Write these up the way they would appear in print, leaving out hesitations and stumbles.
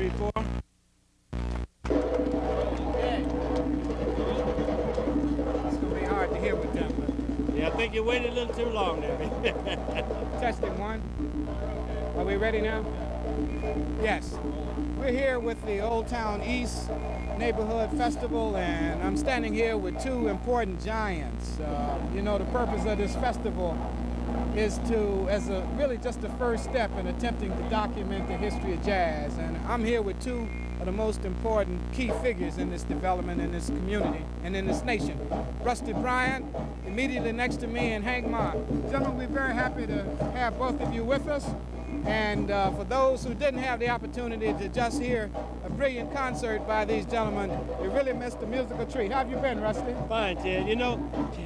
three, four. Okay. It's going to be hard to hear with them. Yeah, I think you waited a little too long there. Testing one. Are we ready now? Yes. We're here with the Old Town East Neighborhood Festival, and I'm standing here with two important giants. You know, the purpose of this festival is to, really just the first step in attempting to document the history of jazz. And I'm here with two of the most important key figures in this development, in this community, and in this nation. Rusty Bryant, immediately next to me, and Hank Marr. Gentlemen, we're very happy to have both of you with us. And for those who didn't have the opportunity to just hear a brilliant concert by these gentlemen, you really missed the musical treat. How have you been, Rusty? Fine, Ted. You know,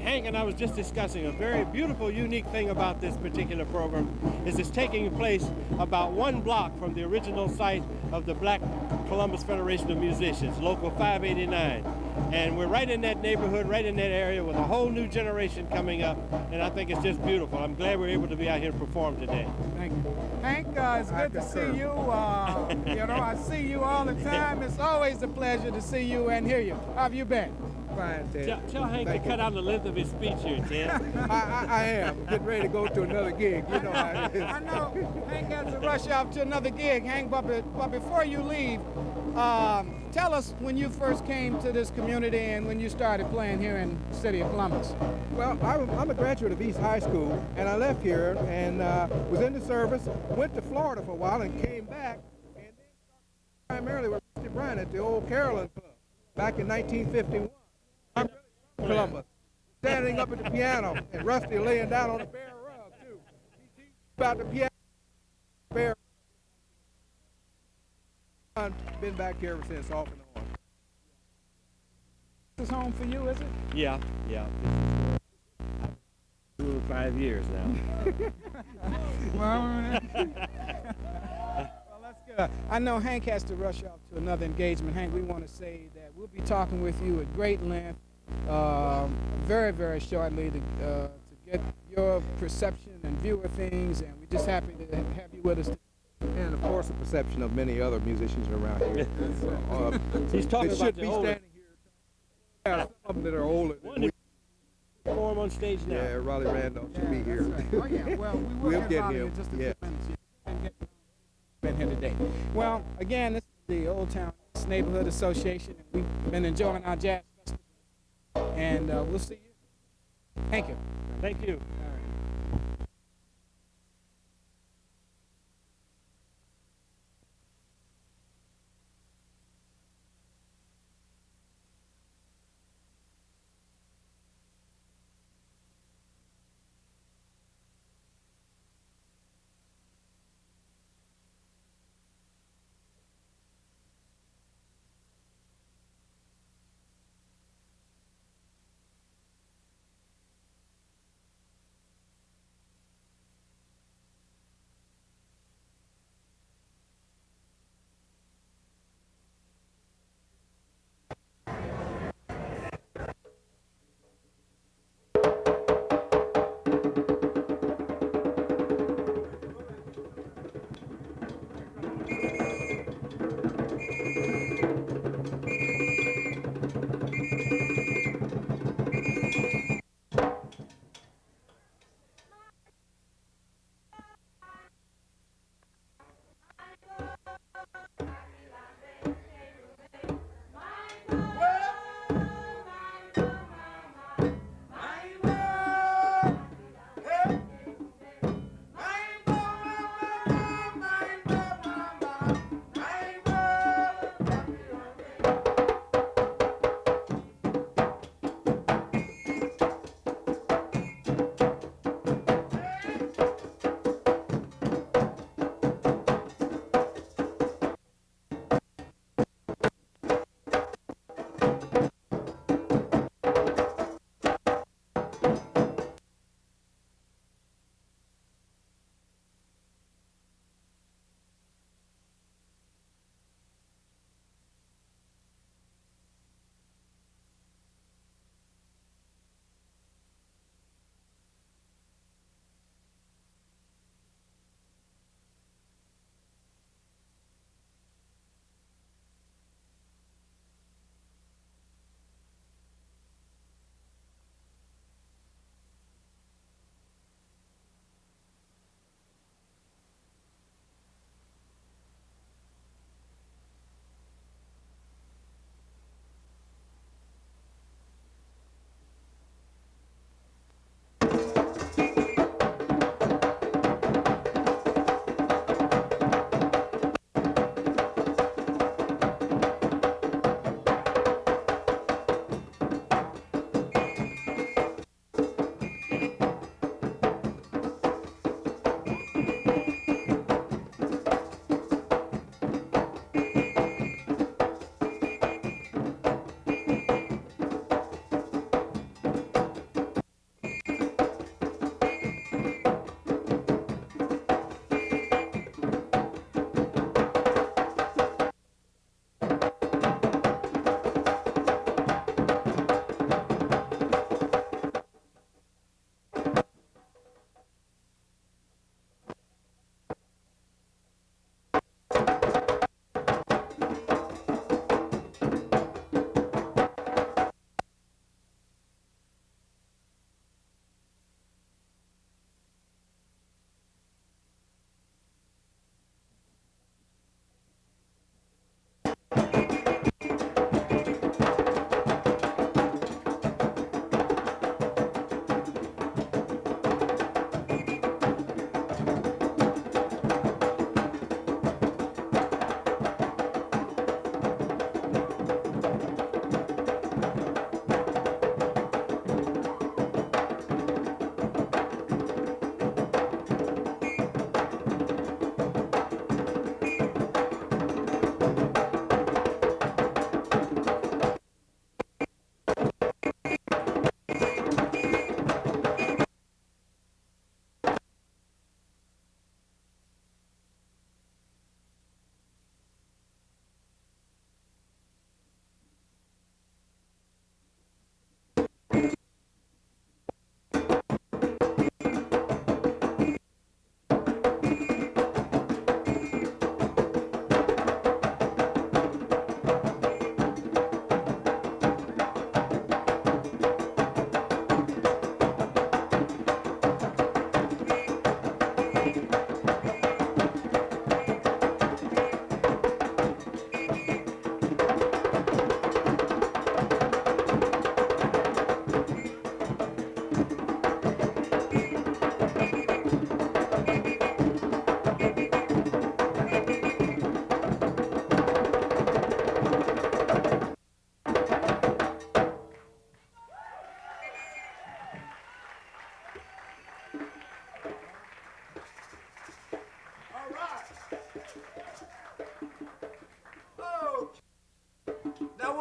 Hank and I was just discussing a very beautiful, unique thing about this particular program is it's taking place about 1 block from the original site of the Black Columbus Federation of Musicians, Local 589. And we're right in that neighborhood, right in that area with a whole new generation coming up, and I think it's just beautiful. I'm glad we're able to be out here and perform today. Thank you. Hank, it's good to see you. You know, I see you all the time. It's always a pleasure to see you and hear you. How have you been? Fine, Ted. Tell Hank to cut out the length of his speech here, Ted. I am. Getting ready to go to another gig. You know how it is. I know. Hank has to rush off to another gig. Hank, but before you leave, tell us when you first came to this community and when you started playing here in the city of Columbus. Well, I'm a graduate of East High School, and I left here and was in the service, went to Florida for a while and came back, and then started primarily with Rusty Bryant at the old Carolyn Club back in 1951. I'm really from Columbus, standing up at the piano, and Rusty laying down on the bare rug, too. He teaches about the piano, bare rug. Been back here ever since, off and on. This is home for you, is it? Yeah. I've been 5 years now. Well, that's good. I know Hank has to rush off to another engagement. Hank, we want to say that we'll be talking with you at great length very, very shortly to get your perception and view of things, and we're just happy to have you with us. And of course, the perception of many other musicians around here. He's talking they about should the be older. standing here. Yeah, some of them that are older. One is perform on stage now. Yeah, Raleigh Randolph should be here. Right. Oh, yeah. Well, we will We'll get get Raleigh him. in just a Yeah. few minutes. Been here today. Well, again, this is the Old Town East Neighborhood Association, and we've been enjoying our jazz festival. And we'll see you. Thank you. Thank you.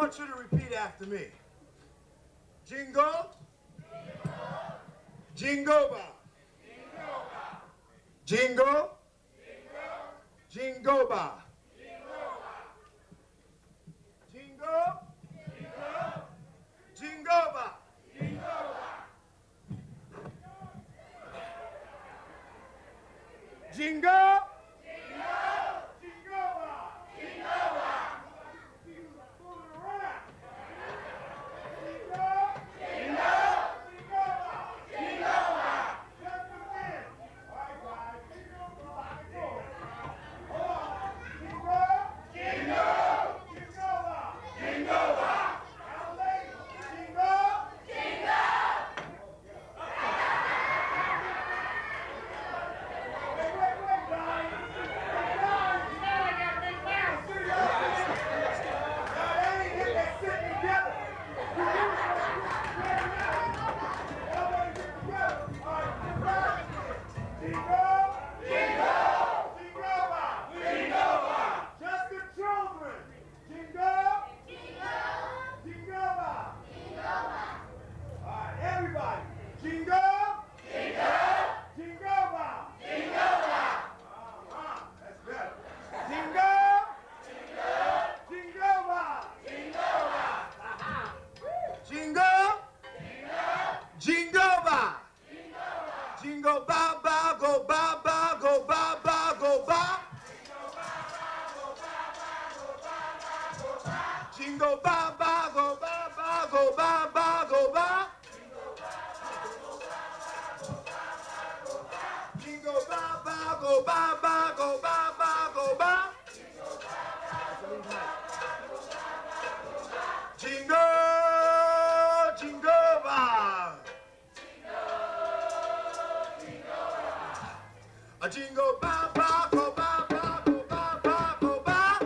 want you to repeat after me. Jingle. Jingle bell. Jingle. Jingle bell. Jingle. Jingle bell. Jingle. Jingle ba ba go ba ba go ba ba go ba. Jingle ba ba go ba ba go ba ba go ba. Jingle ba ba go ba ba go ba ba go ba. Jingle, jingle ba. A jingle ba ba go ba ba go ba ba go ba.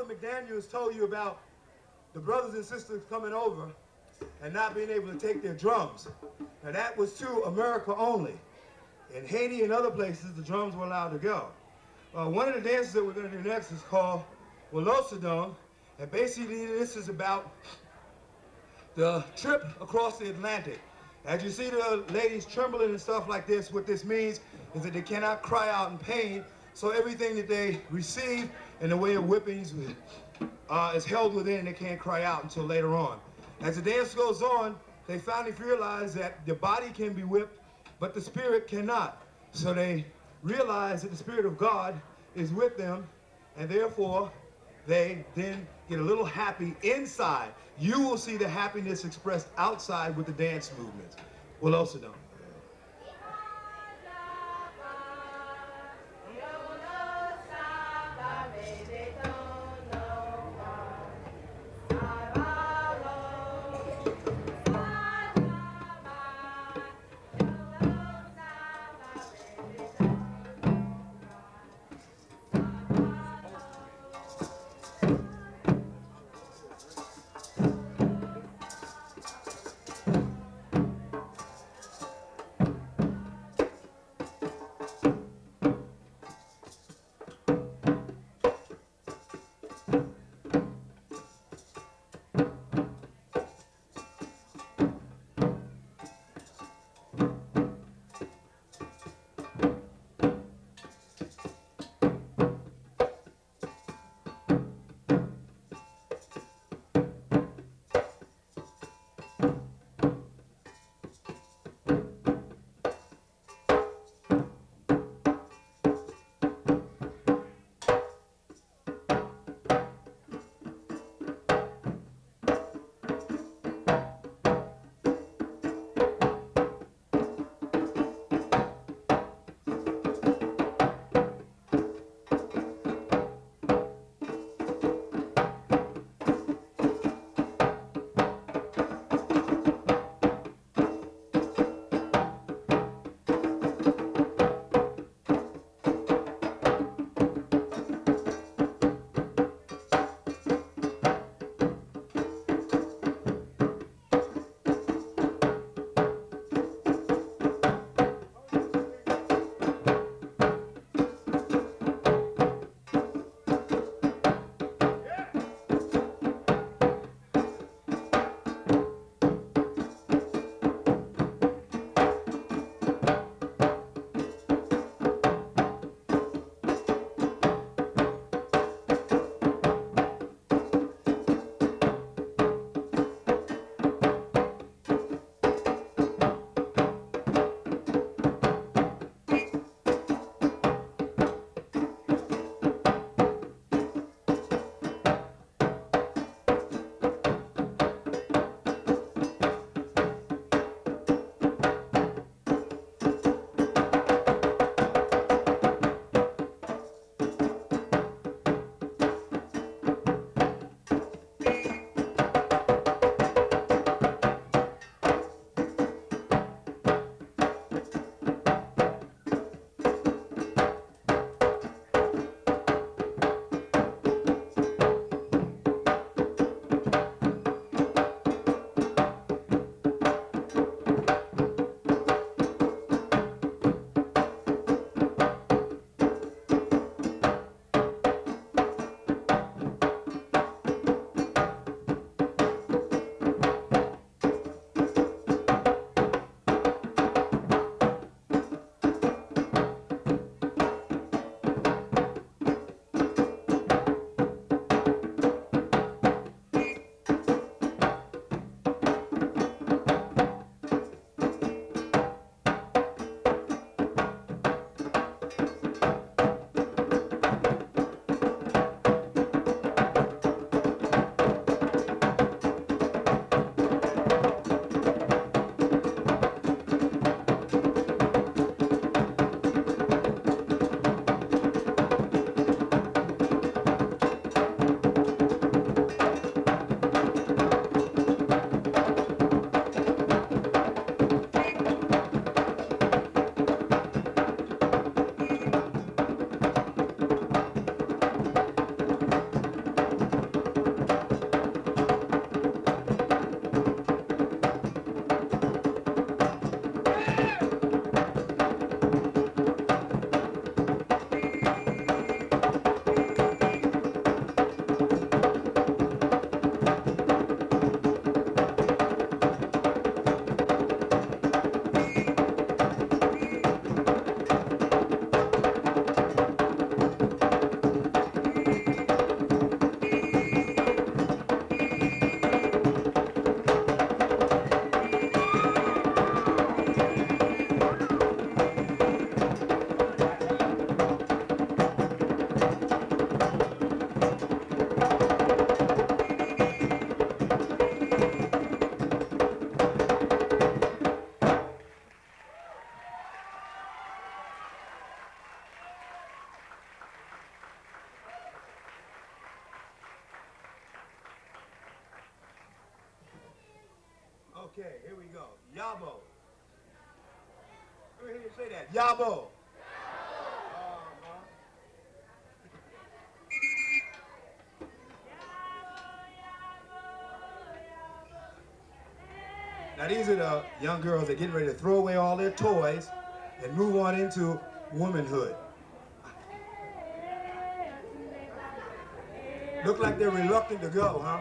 Brother McDaniels told you about the brothers and sisters coming over and not being able to take their drums. Now that was to America only. In Haiti and other places, the drums were allowed to go. One of the dances that we're going to do next is called Wolosadon, and basically this is about the trip across the Atlantic. As you see the ladies trembling and stuff like this, what this means is that they cannot cry out in pain, so everything that they receive in the way of whippings is held within and they can't cry out until later on. As the dance goes on, they finally realize that the body can be whipped, but the spirit cannot. So they realize that the Spirit of God is with them, and therefore they then get a little happy inside. You will see the happiness expressed outside with the dance movements. We'll also know. Okay, here we go. Yabo. Let me hear you say that. Yabo. Now these are the young girls that are getting ready to throw away all their toys and move on into womanhood. Look like they're reluctant to go, huh?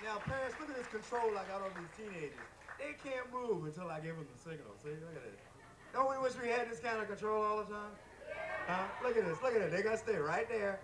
Now, parents, look at this control I got on these teenagers. They can't move until I give them the signal. See, look at this. Don't we wish we had this kind of control all the time? Huh? Look at this, look at it. They got to stay right there.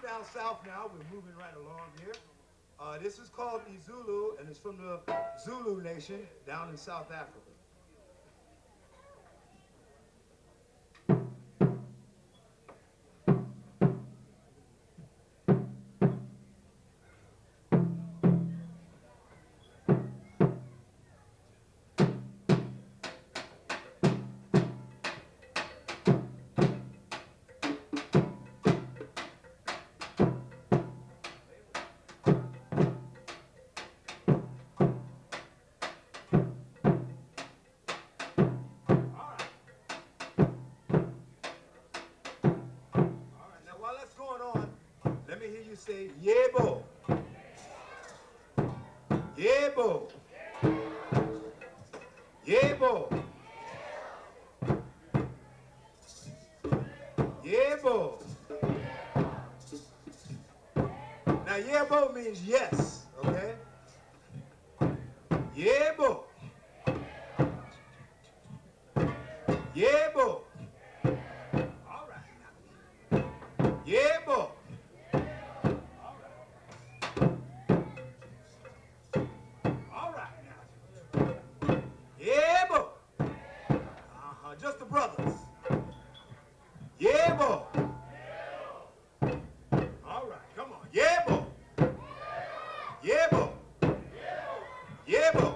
Down south now, we're moving right along here. This is called Izulu, and it's from the Zulu nation down in South Africa. Let me hear you say, yebo. Yebo. Yebo. Yebo. Now, yebo means yes, okay? Yebo. Yebo. All right now. Yebo. Just the brothers. Yebo. All right, come on. Yebo. Yebo. Yebo.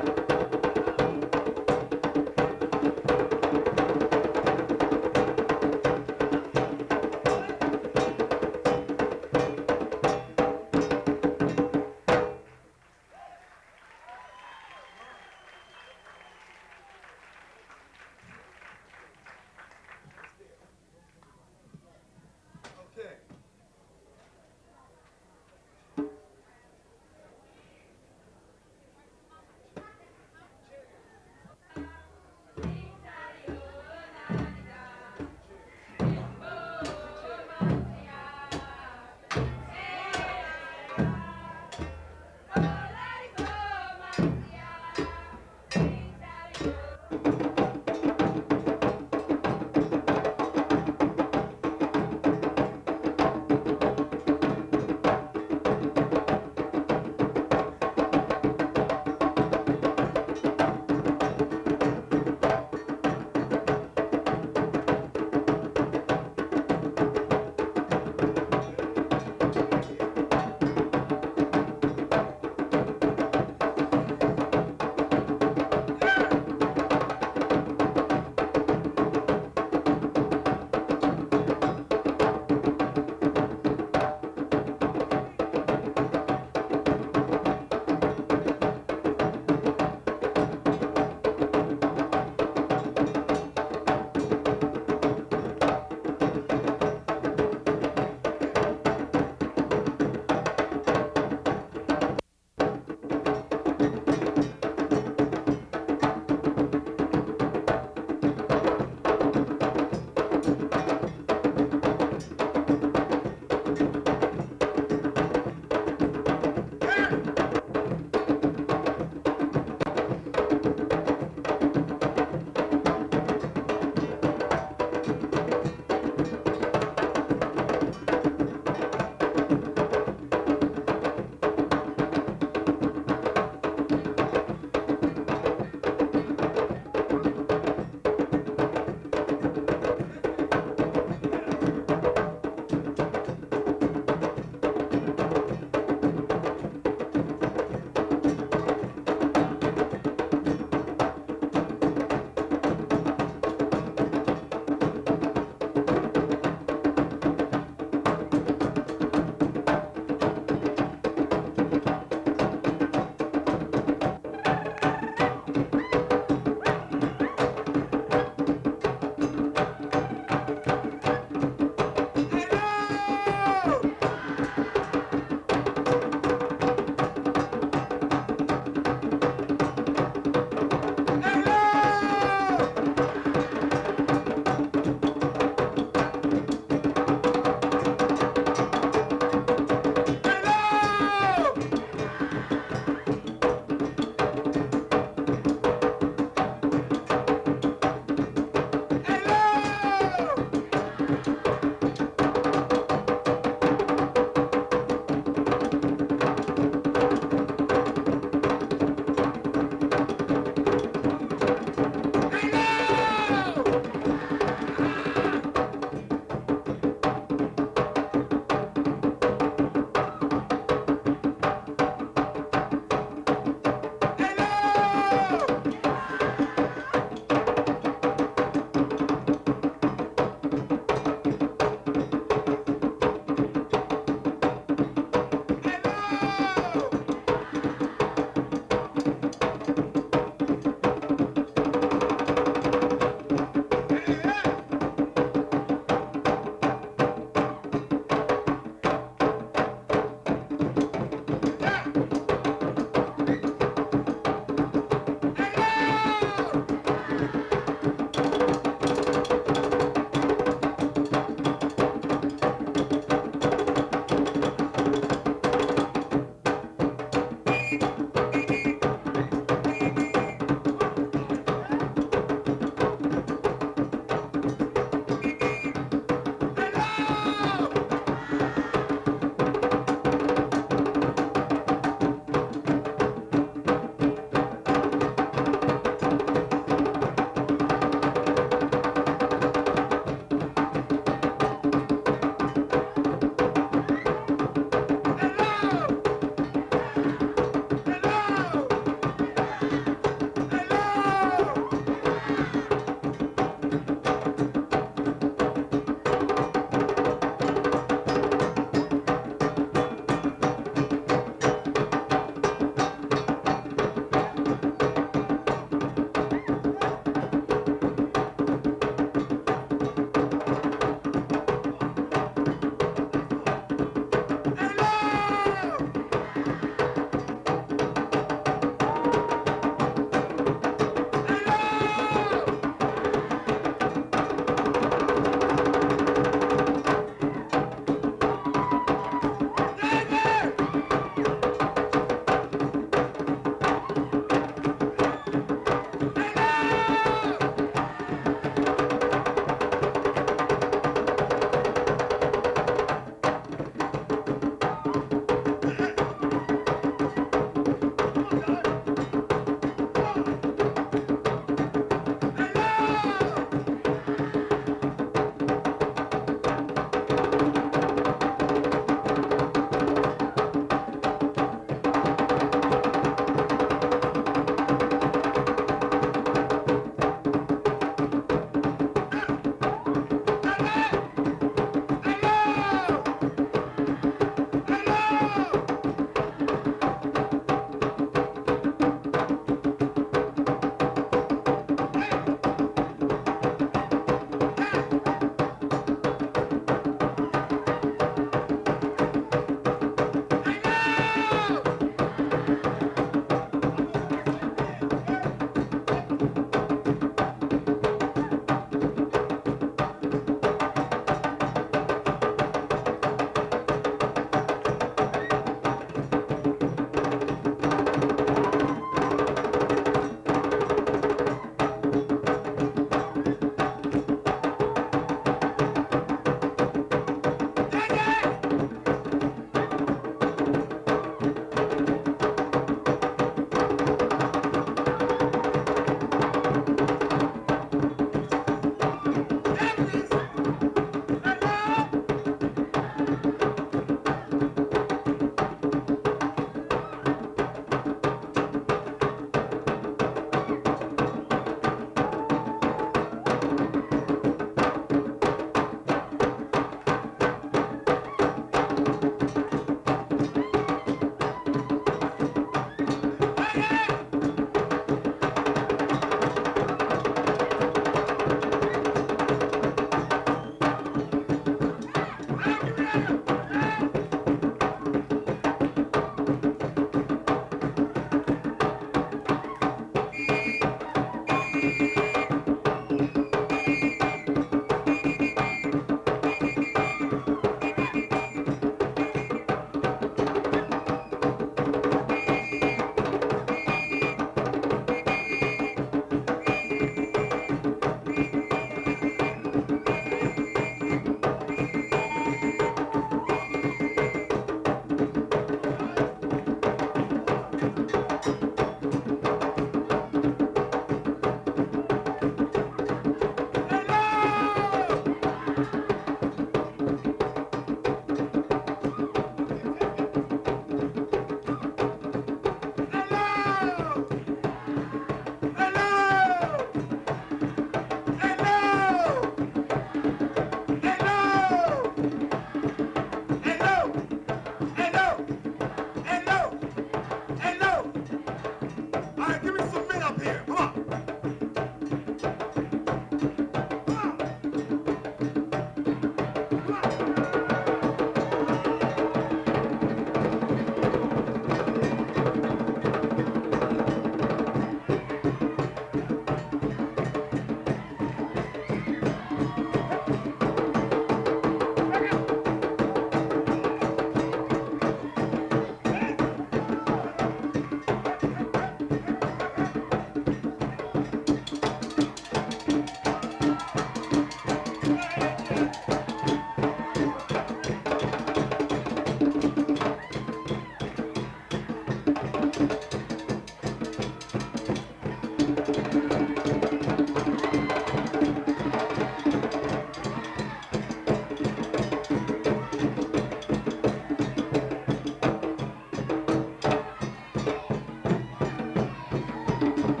Give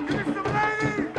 me some ladies!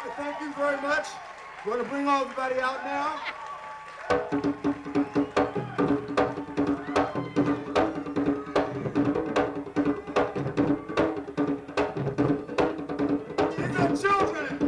like to thank you very much. We're going to bring everybody out now. These are children.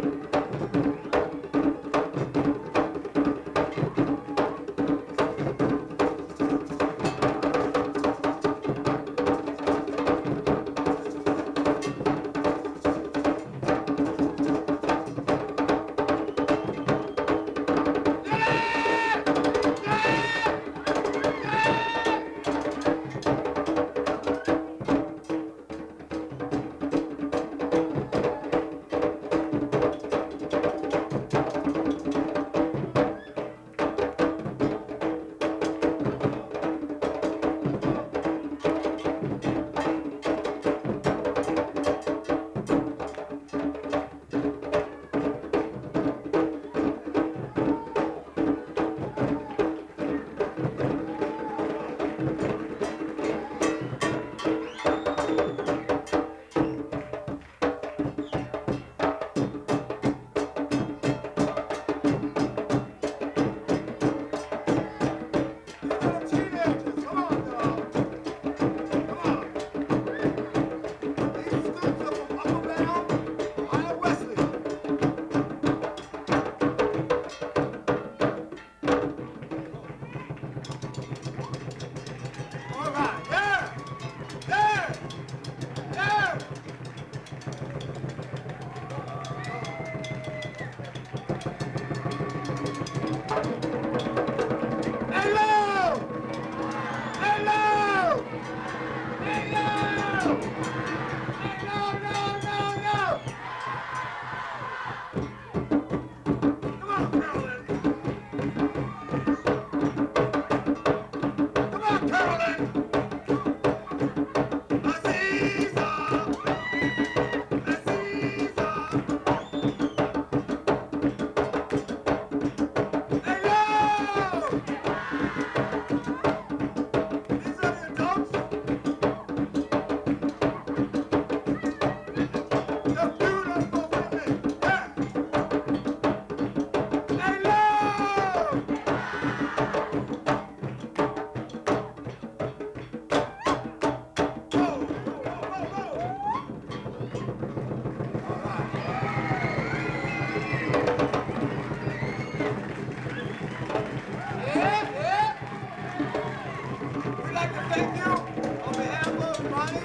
Thank you on behalf of Imani,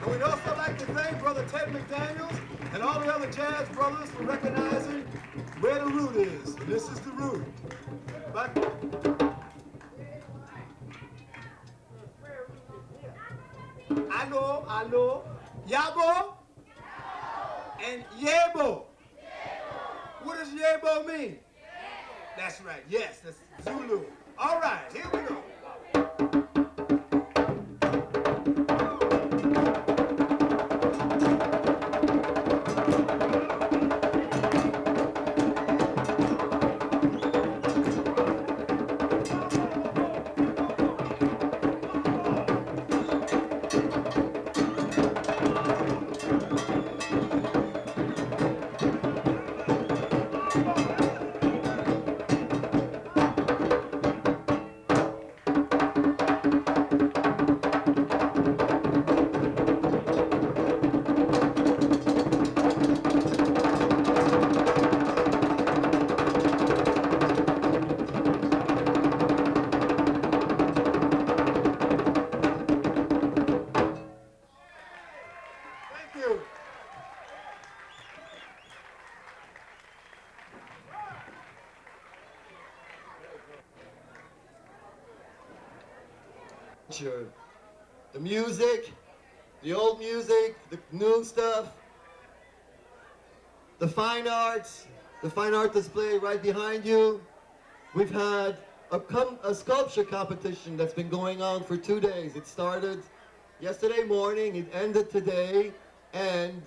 and we'd also like to thank Brother Ted McDaniels and all the other jazz brothers for recognizing where the root is. And this is the root. But I know, Yabo and Yebo. What does Yebo mean? That's right, yes, that's Zulu. All right, here we go. The music, the old music, the new stuff, the fine arts, the fine art display right behind you. We've had a sculpture competition that's been going on for 2 days. It started yesterday morning, it ended today, and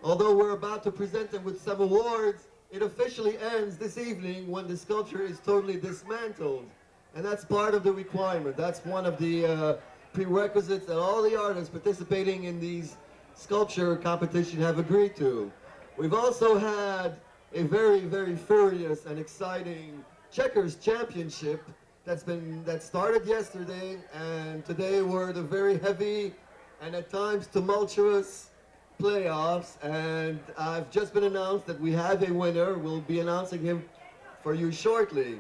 although we're about to present them with some awards, it officially ends this evening when the sculpture is totally dismantled. And that's part of the requirement. That's one of the prerequisites that all the artists participating in these sculpture competition have agreed to. We've also had a very, very furious and exciting checkers championship that started yesterday, and today we're at a very heavy and at times tumultuous playoffs, and I've just been announced that we have a winner. We'll be announcing him for you shortly.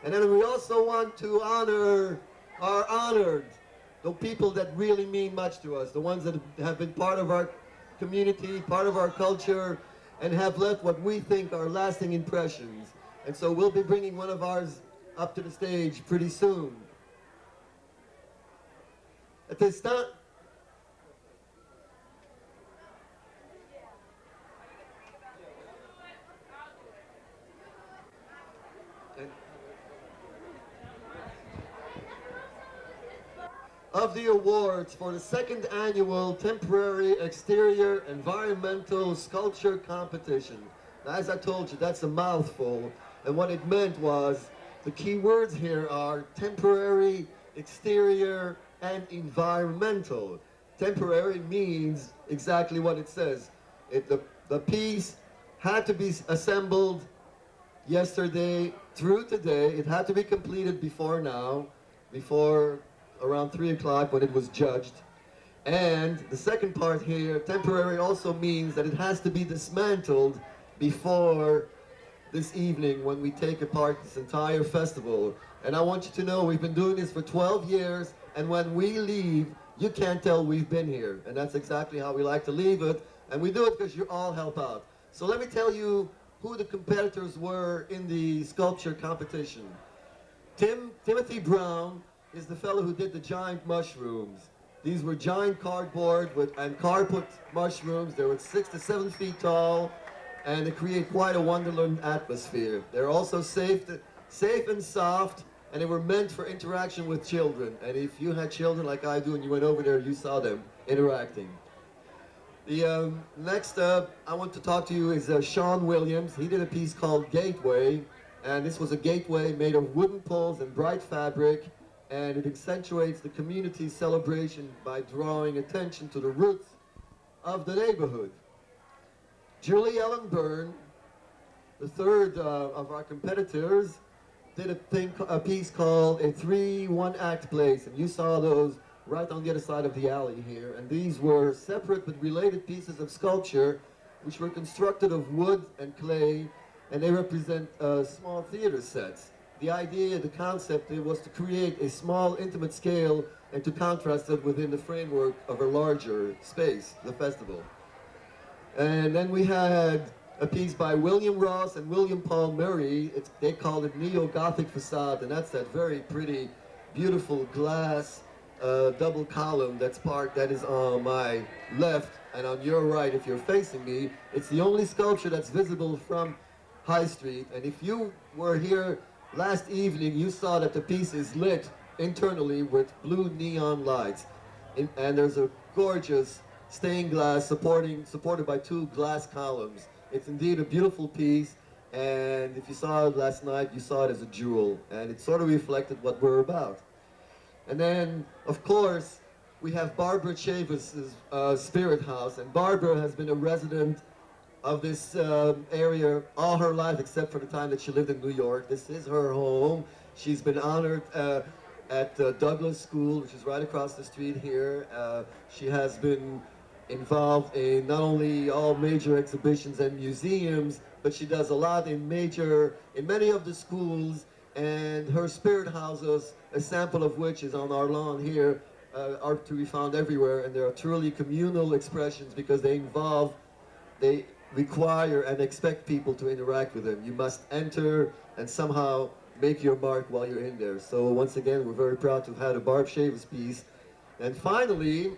And then we also want to honor our honored, the people that really mean much to us, the ones that have been part of our community, part of our culture, and have left what we think are lasting impressions. And so we'll be bringing one of ours up to the stage pretty soon. At this time, of the awards for the second annual temporary exterior environmental sculpture competition. Now, as I told you, that's a mouthful, and what it meant was the key words here are temporary, exterior, and environmental. Temporary means exactly what it says. The piece had to be assembled yesterday through today. It had to be completed before now, before around 3 o'clock when it was judged. And the second part here, temporary, also means that it has to be dismantled before this evening when we take apart this entire festival. And I want you to know we've been doing this for 12 years, and when we leave, you can't tell we've been here. And that's exactly how we like to leave it. And we do it because you all help out. So let me tell you who the competitors were in the sculpture competition. Timothy Brown is the fellow who did the giant mushrooms. These were giant cardboard and carpet mushrooms. They were 6 to 7 feet tall, and they create quite a wonderland atmosphere. They're also safe and soft, and they were meant for interaction with children. And if you had children like I do and you went over there, you saw them interacting. The next up I want to talk to you is Sean Williams. He did a piece called Gateway, and this was a gateway made of wooden poles and bright fabric, and it accentuates the community's celebration by drawing attention to the roots of the neighborhood. Julie Ellen Byrne, the third of our competitors, did a piece called a 3-1 act plays, and you saw those right on the other side of the alley here. And these were separate but related pieces of sculpture which were constructed of wood and clay, and they represent small theater sets. The idea, the concept, it was to create a small, intimate scale and to contrast it within the framework of a larger space, the festival. And then we had a piece by William Ross and William Paul Murray. They called it Neo-Gothic Facade, and that's that very pretty, beautiful glass double column that is on my left and on your right if you're facing me. It's the only sculpture that's visible from High Street, and if you were here last evening, you saw that the piece is lit internally with blue neon lights. And there's a gorgeous stained glass supported by 2 glass columns. It's indeed a beautiful piece, and if you saw it last night, you saw it as a jewel, and it sort of reflected what we're about. And then, of course, we have Barbara Chavis's Spirit House, and Barbara has been a resident of this area all her life, except for the time that she lived in New York. This is her home. She's been honored at Douglas School, which is right across the street here. She has been involved in not only all major exhibitions and museums, but she does a lot in many of the schools, and her spirit houses, a sample of which is on our lawn here, are to be found everywhere, and they are truly communal expressions because they require and expect people to interact with them. You must enter and somehow make your mark while you're in there. So once again, we're very proud to have had a Barb Chavis piece. And finally,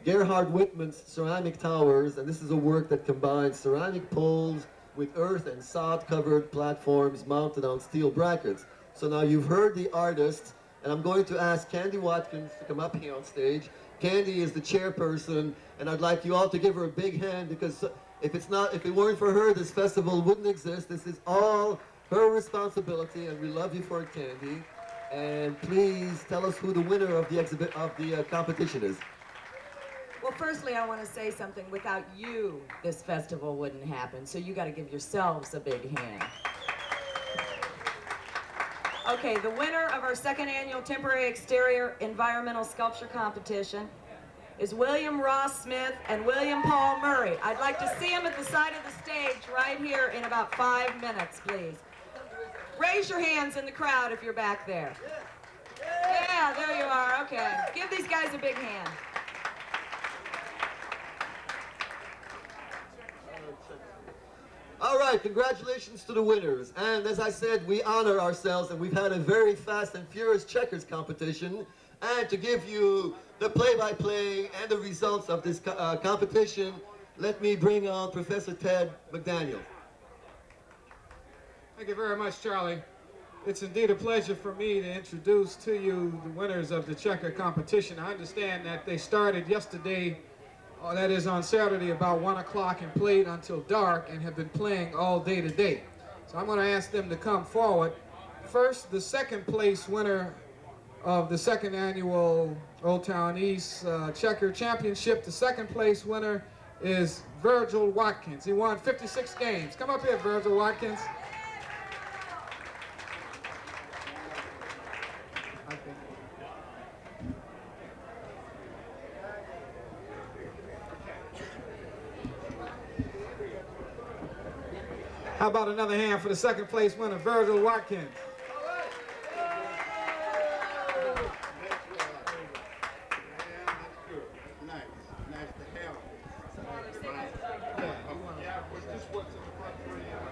Gerhard Whitman's Ceramic Towers, and this is a work that combines ceramic poles with earth and sod-covered platforms mounted on steel brackets. So now you've heard the artist, and I'm going to ask Candy Watkins to come up here on stage. Candy is the chairperson, and I'd like you all to give her a big hand, because if it weren't for her, this festival wouldn't exist. This is all her responsibility, and we love you for it, Candy. And please tell us who the winner of the competition is. Well, firstly, I want to say something. Without you, this festival wouldn't happen. So you got to give yourselves a big hand. Okay, the winner of our second annual Temporary Exterior Environmental Sculpture Competition is William Ross Smith and William Paul Murray. I'd like to see them at the side of the stage right here in about 5 minutes, please. Raise your hands in the crowd if you're back there. Yeah, there you are. Okay. Give these guys a big hand. All right, congratulations to the winners. And as I said, we honor ourselves, and we've had a very fast and furious checkers competition. And to give you the play-by-play and the results of this competition, let me bring on Professor Ted McDaniel. Thank you very much, Charlie. It's indeed a pleasure for me to introduce to you the winners of the checker competition. I understand that they started yesterday, that is on Saturday, about 1 o'clock and played until dark and have been playing all day today. So I'm going to ask them to come forward. First, the second place winner of the second annual Old Town East Checker Championship. The second place winner is Virgil Watkins. He won 56 games. Come up here, Virgil Watkins. How about another hand for the second place winner, Virgil Watkins?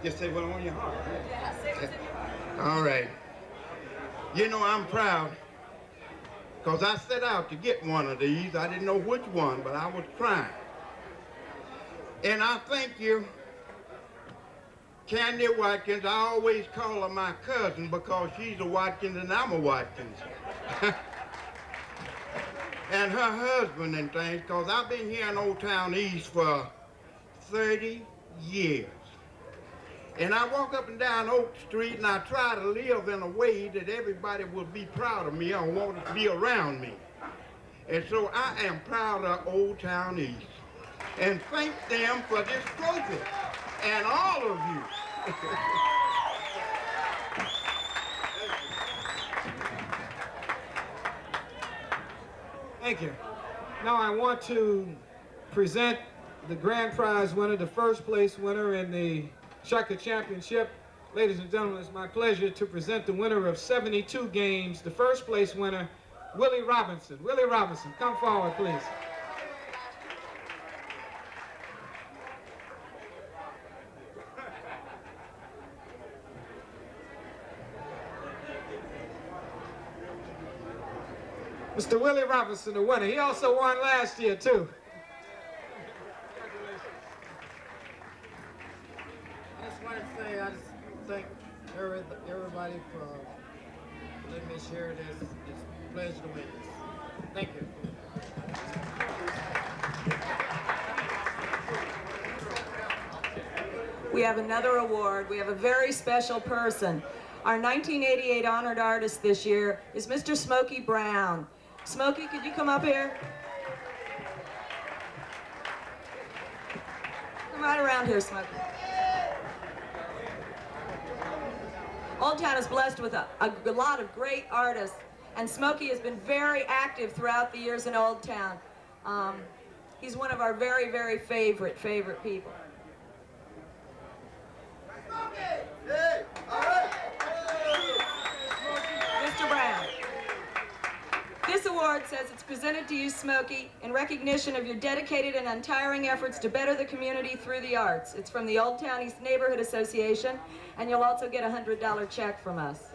Just say what's on your heart. All right. You know, I'm proud because I set out to get one of these. I didn't know which one, but I was trying. And I thank you, Candy Watkins. I always call her my cousin because she's a Watkins and I'm a Watkins. And her husband and things, because I've been here in Old Town East for 30 years. And I walk up and down Oak Street and I try to live in a way that everybody will be proud of me or want to be around me. And so I am proud of Old Town East. And thank them for this trophy. And all of you. Thank you. Now I want to present the grand prize winner, the first place winner in the Checker Championship. Ladies and gentlemen, it's my pleasure to present the winner of 72 games, the first place winner, Willie Robinson. Willie Robinson, come forward, please. Mr. Willie Robinson, the winner. He also won last year, too. I just want to say, I just thank everybody for letting me share this. It's a pleasure to win this. Thank you. We have another award. We have a very special person. Our 1988 honored artist this year is Mr. Smokey Brown. Smokey, could you come up here? Come right around here, Smokey. Old Town is blessed with a lot of great artists, and Smokey has been very active throughout the years in Old Town. He's one of our very, very favorite people. Hey, all right. Mr. Brown. This award says it's presented to you, Smokey, in recognition of your dedicated and untiring efforts to better the community through the arts. It's from the Old Town East Neighborhood Association, and you'll also get a $100 check from us.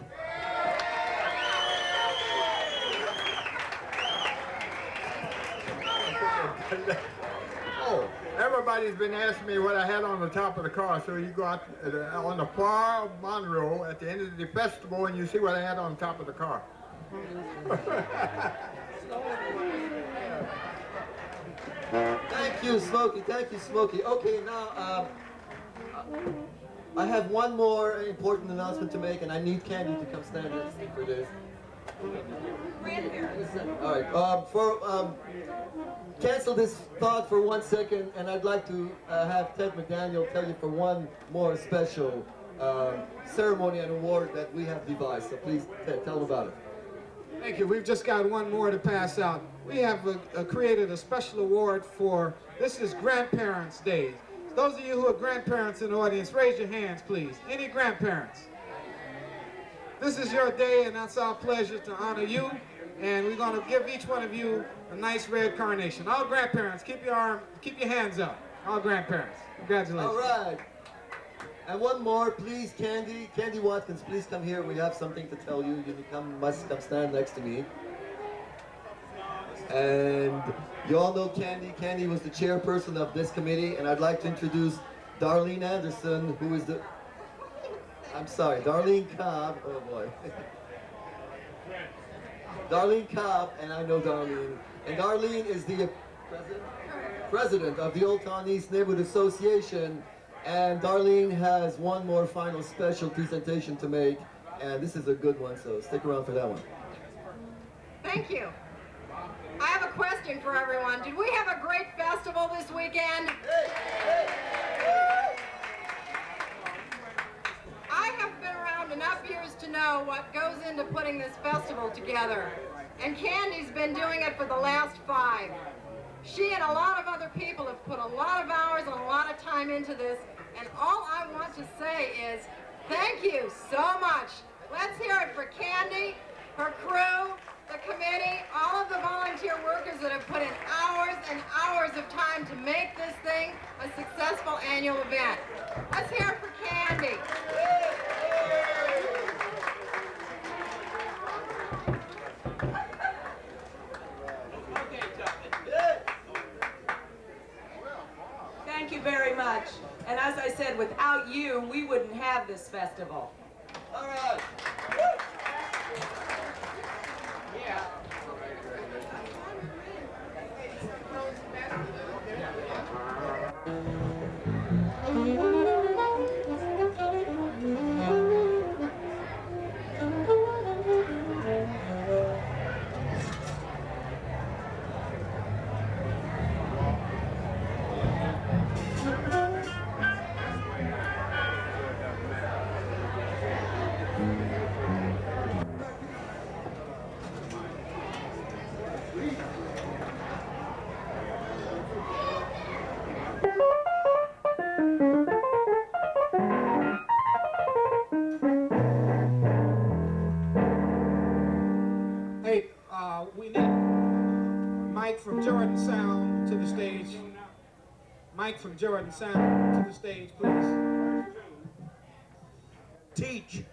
Oh, everybody's been asking me what I had on the top of the car. So you go out on the far Monroe at the end of the festival and you see what I had on the top of the car. Thank you, Smokey. Thank you, Smokey. Okay, now I have one more important announcement to make, and I need Candy to come stand next to me for this. Grandparents. All right. Cancel this thought for 1 second, and I'd like to have Ted McDaniel tell you for one more special ceremony and award that we have devised. So please, Ted, tell them about it. Thank you. We've just got one more to pass out. We have created a special award for, this is Grandparents' Day. Those of you who are grandparents in the audience, raise your hands, please. Any grandparents? This is your day, and that's our pleasure to honor you. And we're going to give each one of you a nice red carnation. All grandparents, keep your hands up. All grandparents. Congratulations. All right. And one more, please, Candy. Candy Watkins, please come here. We have something to tell you. You must come stand next to me. And you all know Candy. Candy was the chairperson of this committee, and I'd like to introduce Darlene Anderson, who is the... I'm sorry, Darlene Cobb. Oh, boy. Darlene Cobb, and I know Darlene. And Darlene is the president of the Old Town East Neighborhood Association. And Darlene has one more final special presentation to make. And this is a good one, so stick around for that one. Thank you. I have a question for everyone. Did we have a great festival this weekend? I have been around enough years to know what goes into putting this festival together. And Candy's been doing it for the last 5. She and a lot of other people have put a lot of hours and a lot of time into this. And all I want to say is thank you so much. Let's hear it for Candy, her crew, the committee, all of the volunteer workers that have put in hours and hours of time to make this thing a successful annual event. Let's hear it for Candy. Thank you very much. And as I said, without you, we wouldn't have this festival. All right. We need Mike from Jordan Sound to the stage. Mike from Jordan Sound to the stage, please. Teach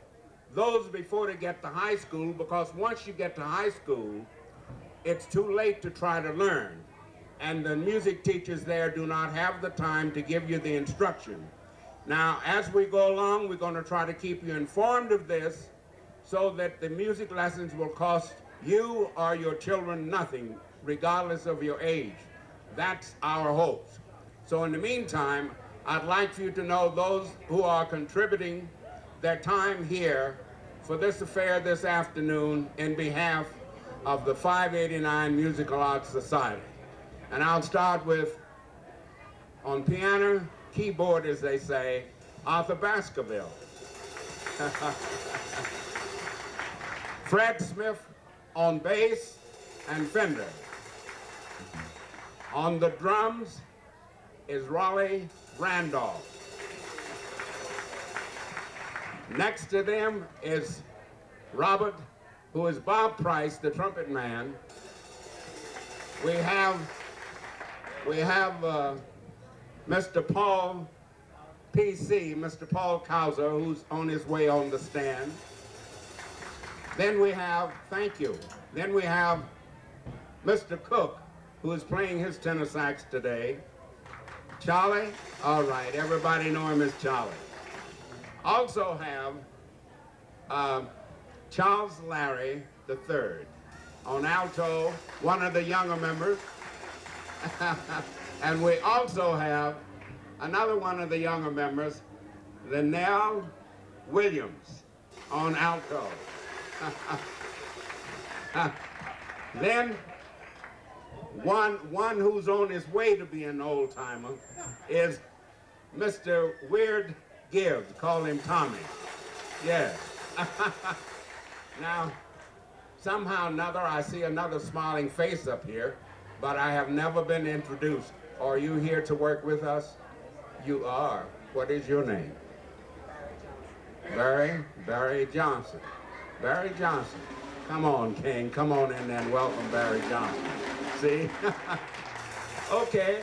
those before they get to high school, because once you get to high school, it's too late to try to learn. And the music teachers there do not have the time to give you the instruction. Now, as we go along, we're going to try to keep you informed of this so that the music lessons will cost you or your children nothing, regardless of your age. That's our hopes. So in the meantime, I'd like you to know those who are contributing their time here for this affair this afternoon in behalf of the 589 Musical Arts Society. And I'll start with, on piano, keyboard as they say, Arthur Baskerville. Fred Smith on bass and Fender. On the drums is Raleigh Randolph. Next to them is Robert, who is Bob Price, the trumpet man. We have Mr. Paul PC, Mr. Paul Kauser, who's on his way on the stand. Then we have, thank you, then we have Mr. Cook, who is playing his tenor sax today. Charlie, all right, everybody know him as Charlie. Also have Charles Larry III. On alto, one of the younger members. And we also have another one of the younger members, Linnell Williams, on alto. Then one who's on his way to be an old timer is Mr. Weird Gibbs. Call him Tommy. Yeah. Now, somehow or another, I see another smiling face up here, but I have never been introduced. Are you here to work with us? You are. What is your name? Barry Johnson. Barry Johnson. Come on, King. Come on in and welcome Barry Johnson. See? Okay.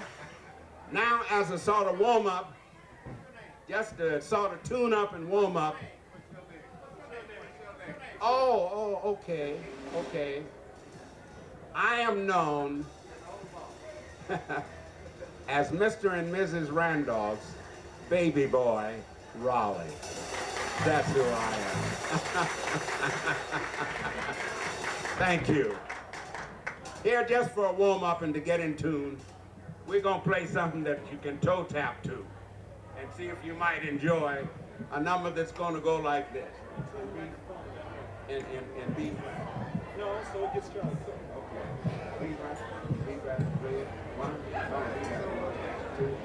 Now, as a sort of warm-up, just to sort of tune up and warm up. Oh, okay. I am known as Mr. and Mrs. Randolph's baby boy, Raleigh. That's who I am. Thank you. Here, just for a warm-up and to get in tune, we're going to play something that you can toe tap to and see if you might enjoy a number that's going to go like this. In B flat. No, so it gets started. Okay. B flat, 3, 1, 2,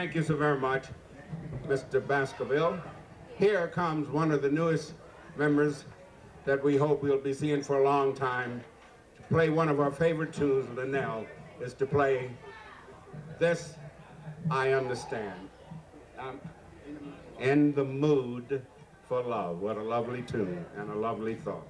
Thank you so very much, Mr. Baskerville. Here comes one of the newest members that we hope we'll be seeing for a long time to play one of our favorite tunes. Linnell is to play This I Understand. In the Mood for Love. What a lovely tune and a lovely thought.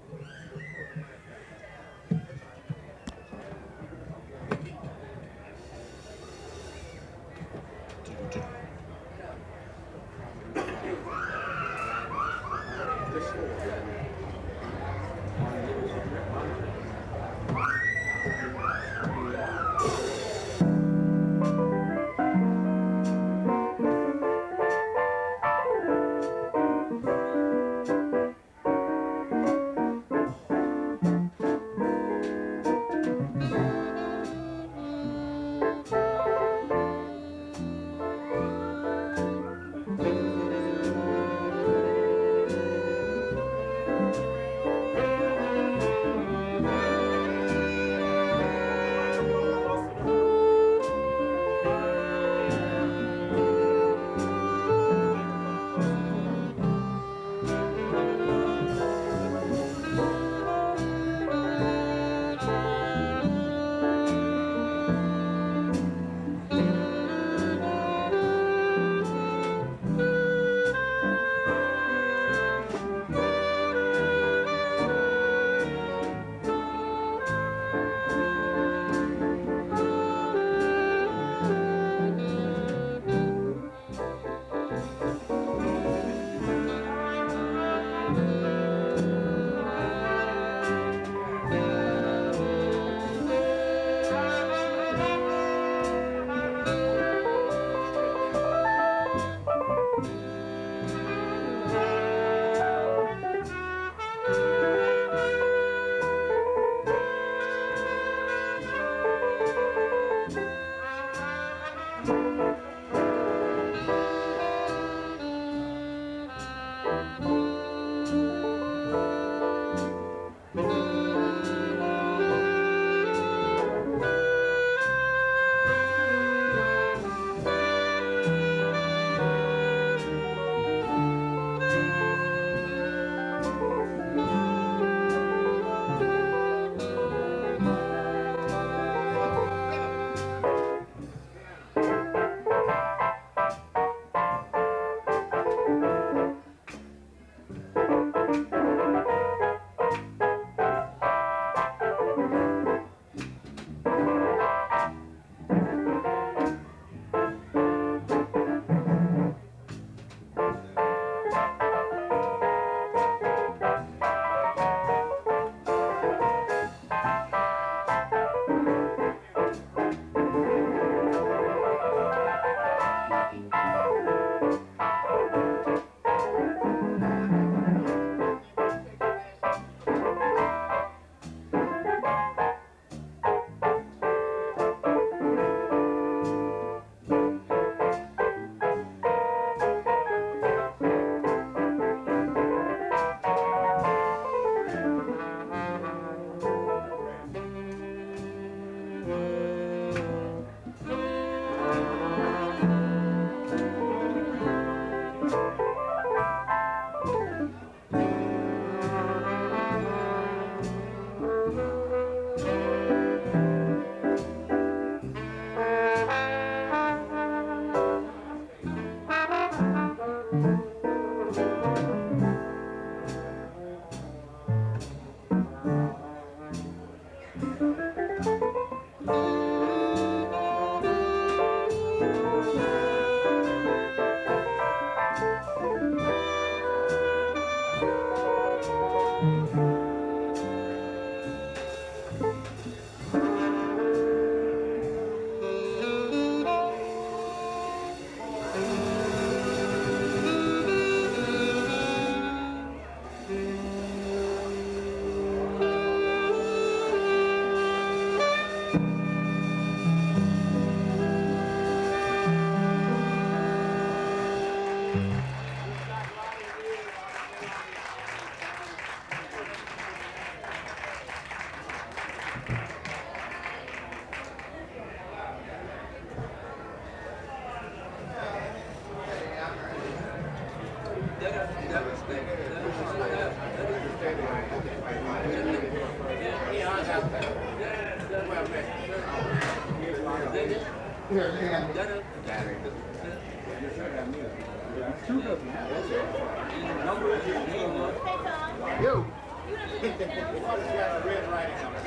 You.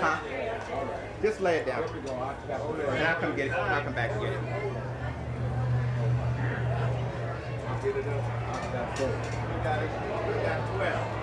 Huh? Just lay it down. And I'll come get it. I'll come back and get it. We got 12.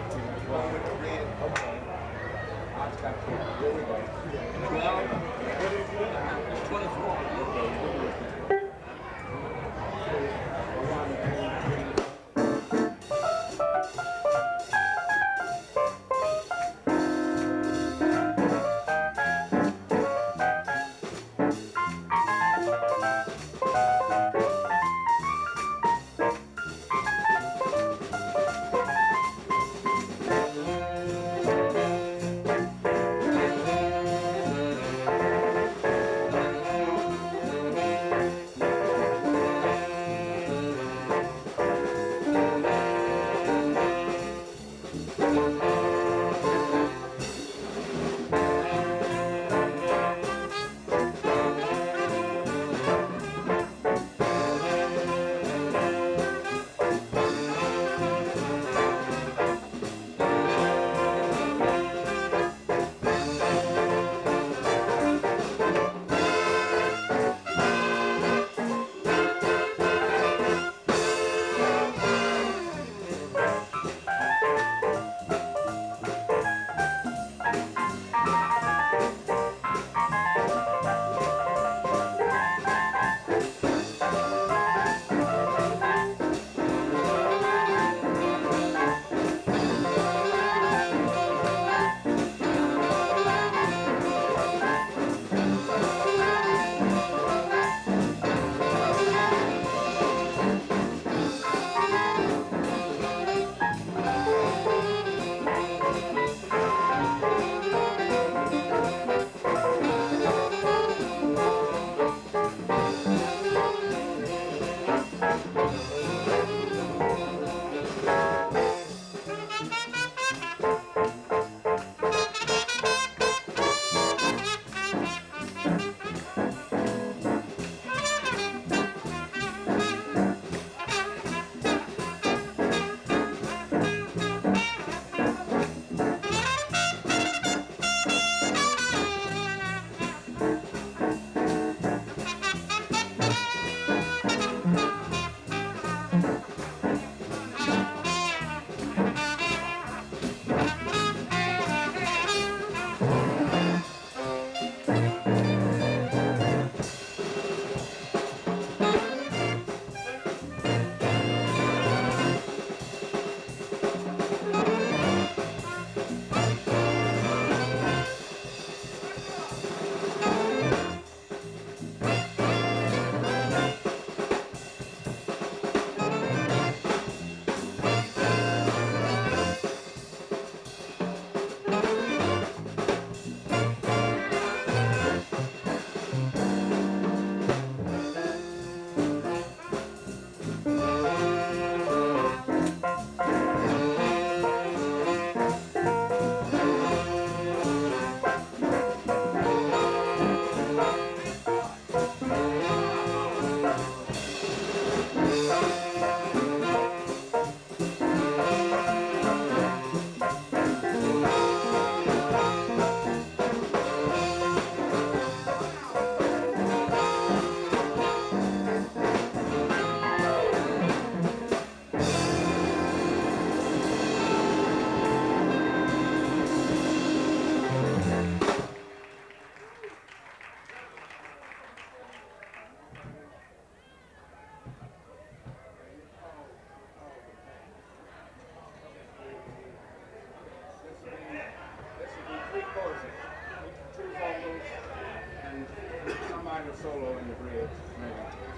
solo in the bridge, maybe.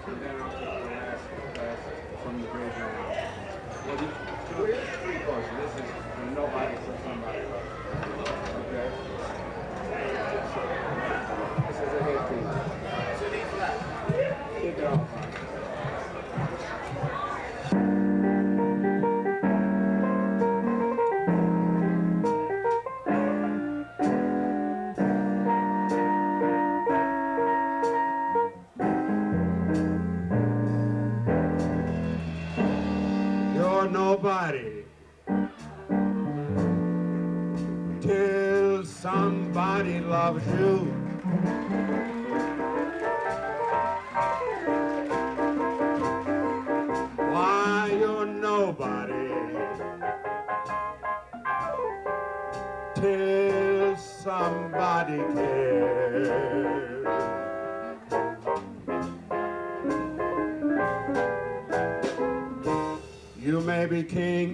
And then I'll take the last class from the bridge on. Well, here's three courses. This is from nobody to somebody. Okay? This is a hit piece. So these left. Kick it off. somebody loves you. Why, you're nobody till somebody cares. You may be king,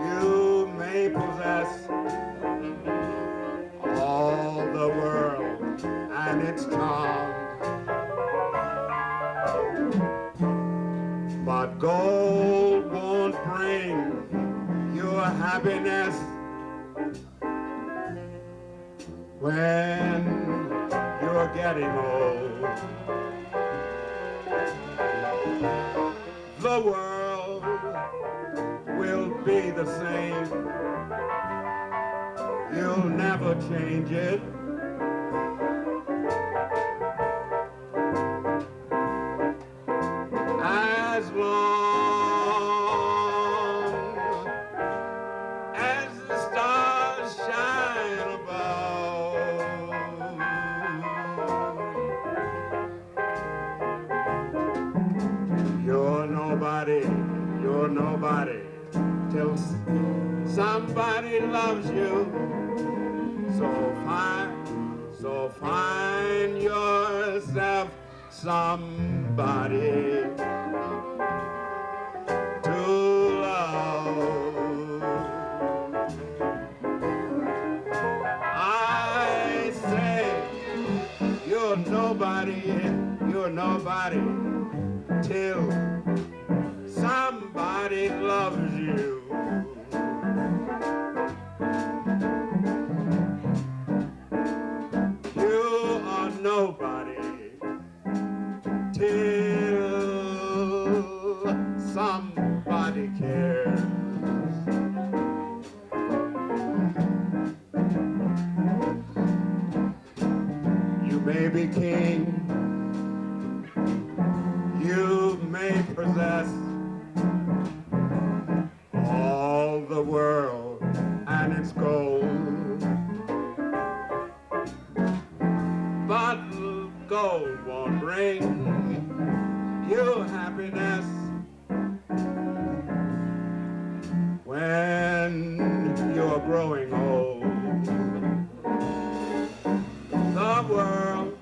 you may possess all the world and its charm, but gold won't bring your happiness when you're getting old. The world will be the same. You'll never change it. As long as the stars shine above, you're nobody till somebody loves you. So find yourself somebody to love. I say you're nobody till somebody loves you. You are nobody till somebody cares. You may be king, you may possess all the world and its gold, but gold won't bring you happiness when you're growing old. The world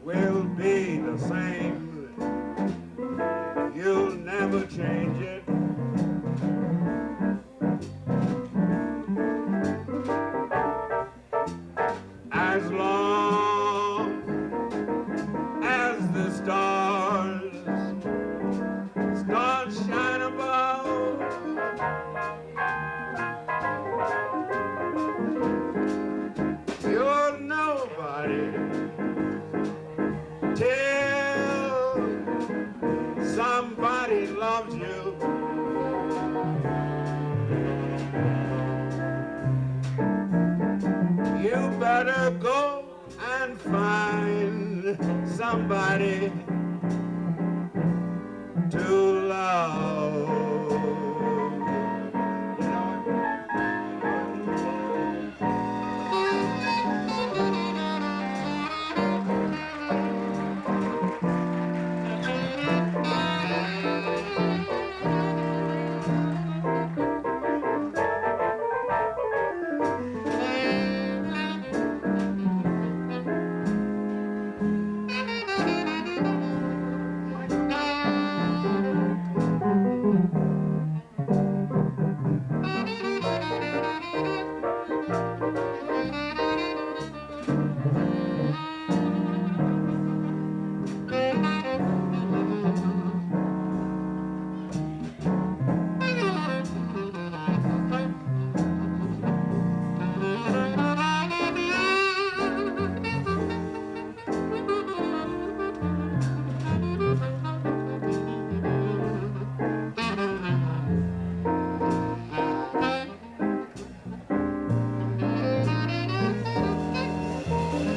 will be the same. You'll never change it. As long as the stars shine above, you're nobody till somebody loves you. You better go and find somebody to love.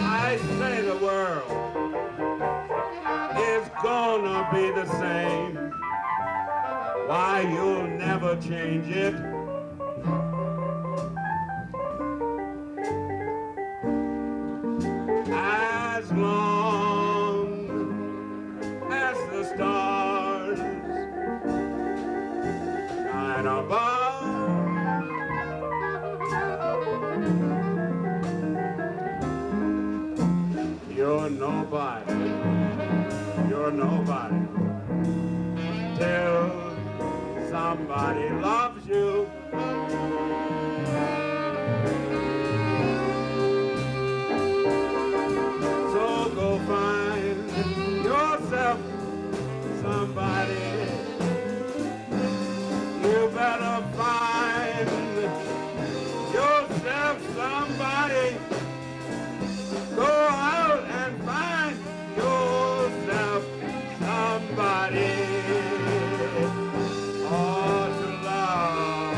I say the world is gonna be the same. Why, you'll never change it. and above. You're nobody, you're nobody, till somebody loves you. So go find yourself somebody. You better find yourself somebody. Go out and find yourself somebody. Oh, to love.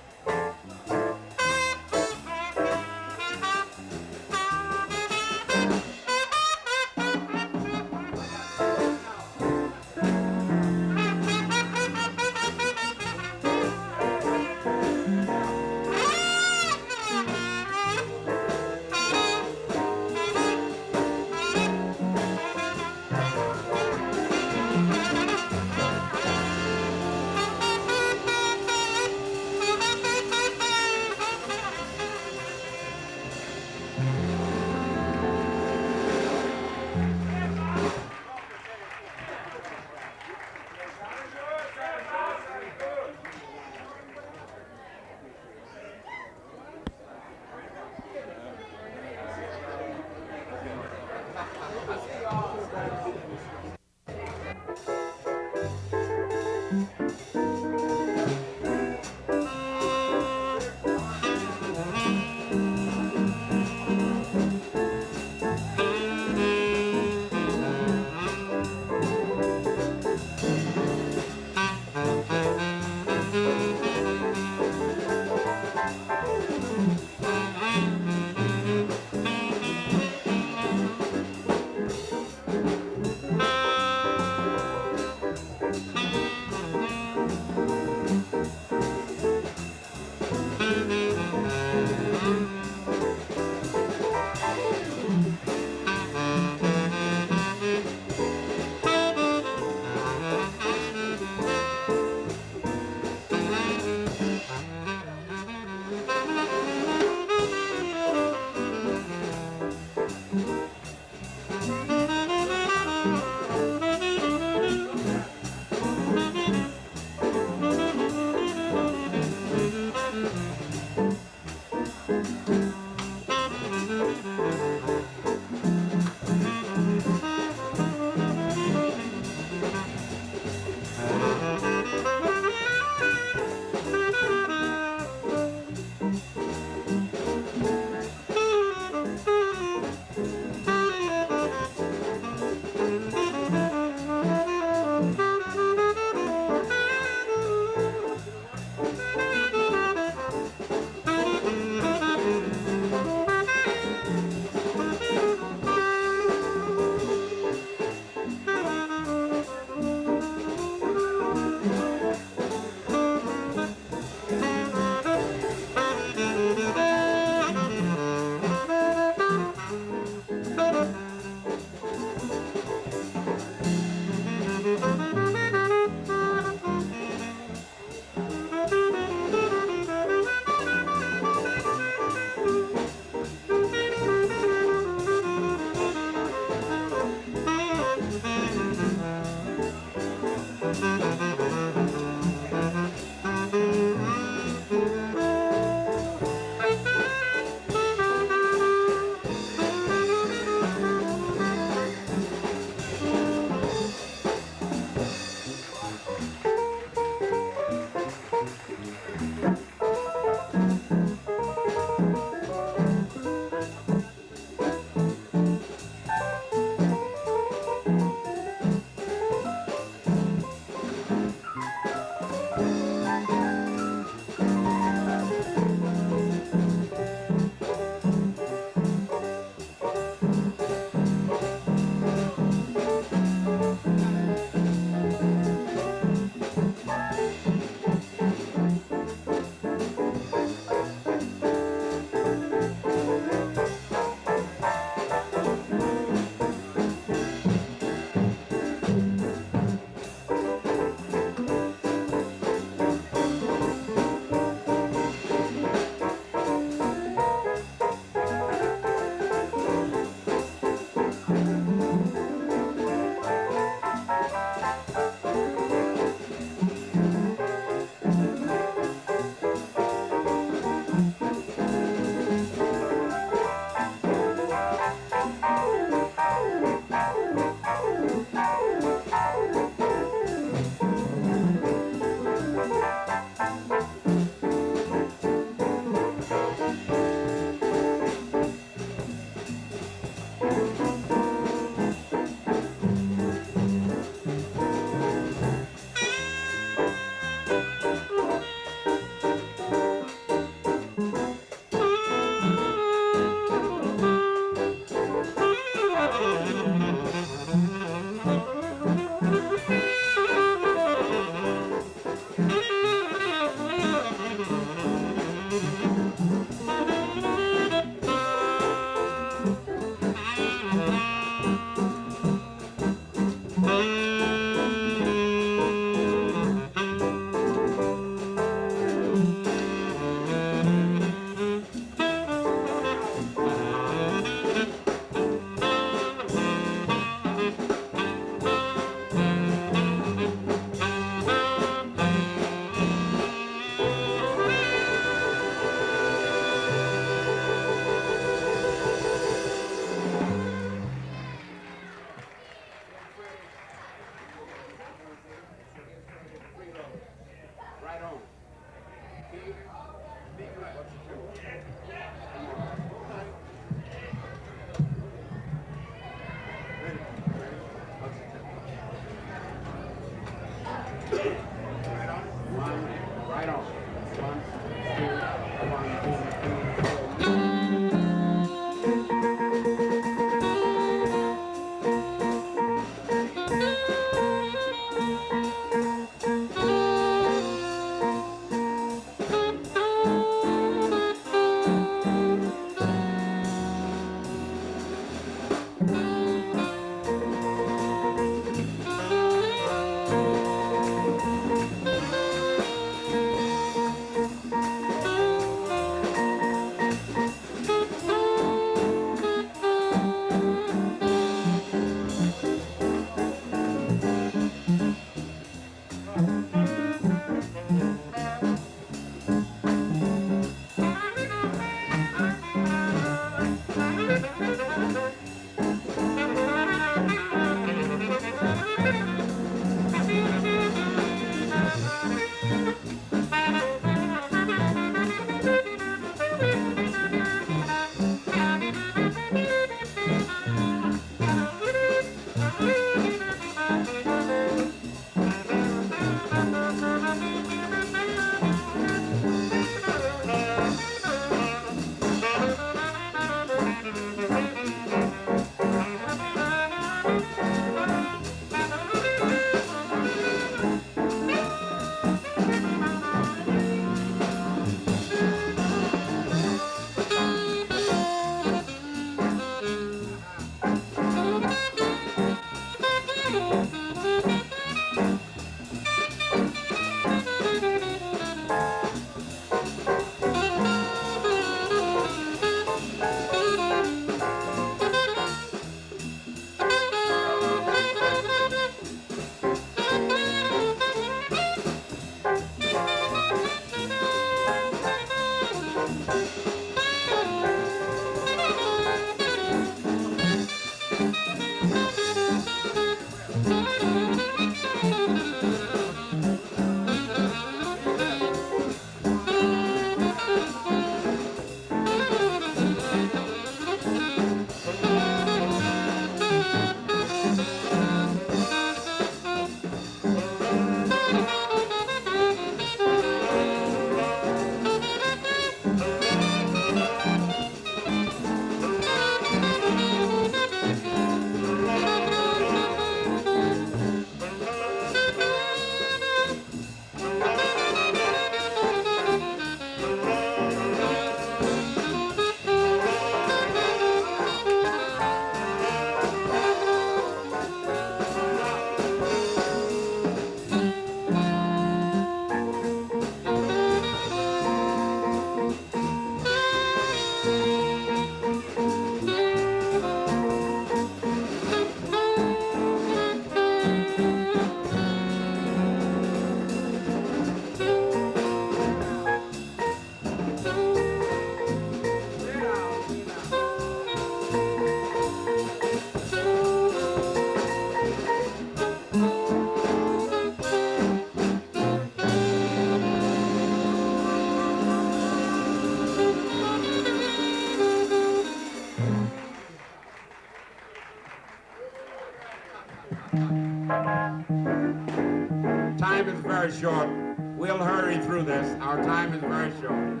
very short. We'll hurry through this. Our time is very short.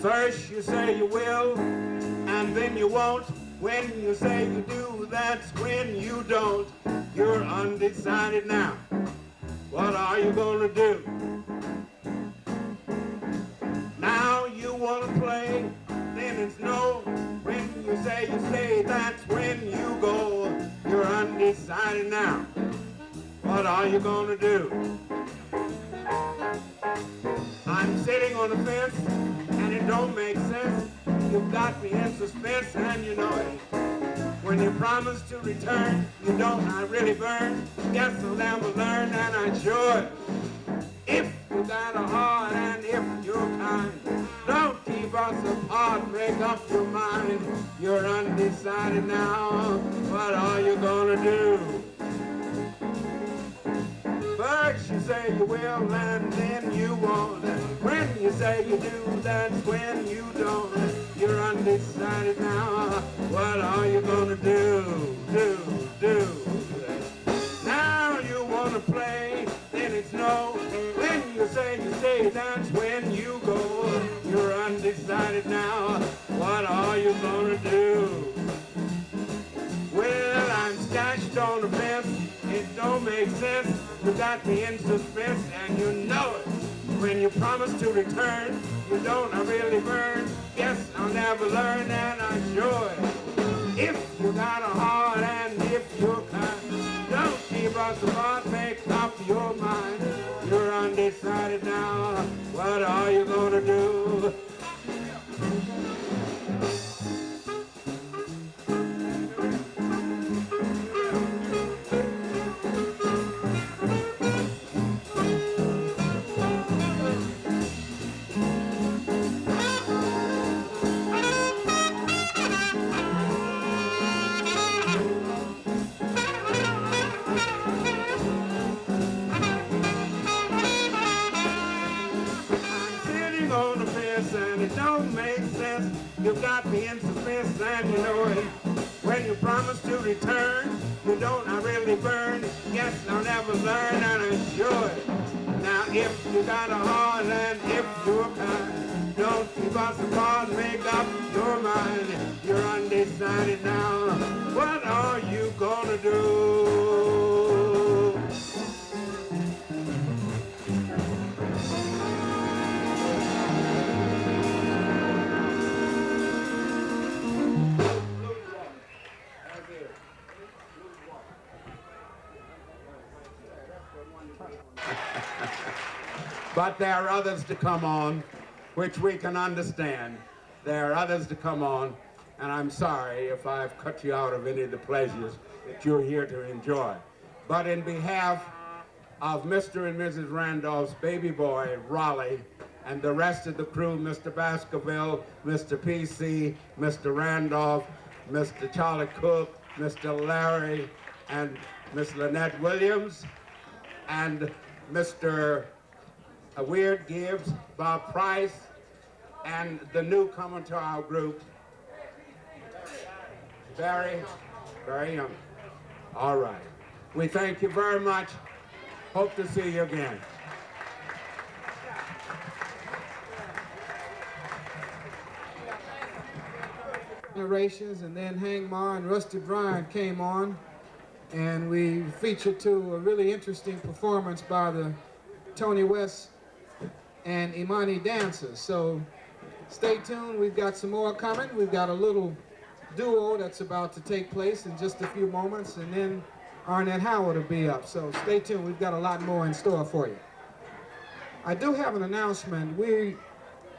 First you say you will, and then you won't. When you say you do, that's when you don't. You're undecided now. What are you gonna do? Now you wanna play, then it's no. When you say you stay, that's when you go. You're undecided now. What are you gonna do? I'm sitting on the fence, and it don't make sense. You've got me in suspense, and you know it. When you promise to return, you don't, I really burn. Guess I'll never learn, and I should. If you got a heart and if you're kind, don't keep us apart, make up your mind. You're undecided now, what are you gonna do? First you say you will and then you won't. When you say you do, that's when you don't. You're undecided now, what are you gonna do? Do. Now you wanna play, then it's no. When you say you stay, that's when you go. You're undecided now, what are you gonna do? Well, I'm stashed on the fence, it don't make sense. You got me in suspense and you know it. When you promise to return, you don't, I really burn. Guess I'll never learn and I should. If you got a heart and if you're kind, don't keep us apart, make up your mind. You're undecided now, what are you gonna do? On the fence and it don't make sense. You got me in suspense and you know it. When you promise to return, you don't, I really burn. Guess I'll never learn and I should. Now if you got a heart and if you're kind, don't keep us apart, make up your mind. You're undecided now, what are you gonna do? But there are others to come on, which we can understand. There are others to come on, and I'm sorry if I've cut you out of any of the pleasures that you're here to enjoy. But in behalf of Mr. and Mrs. Randolph's baby boy, Raleigh, and the rest of the crew, Mr. Baskerville, Mr. PC, Mr. Randolph, Mr. Charlie Cook, Mr. Larry, and Miss Lynette Williams, and Mr. Weird Gibbs, Bob Price, and the newcomer to our group, very young. All right. We thank you very much. Hope to see you again. Generations, and then Hank Marr and Rusty Bryant came on, and we featured to a really interesting performance by the Tony West and Imani dancers. So stay tuned, we've got some more coming. We've got a little duo that's about to take place in just a few moments, and then Arnett Howard will be up. So stay tuned, we've got a lot more in store for you. I do have an announcement. We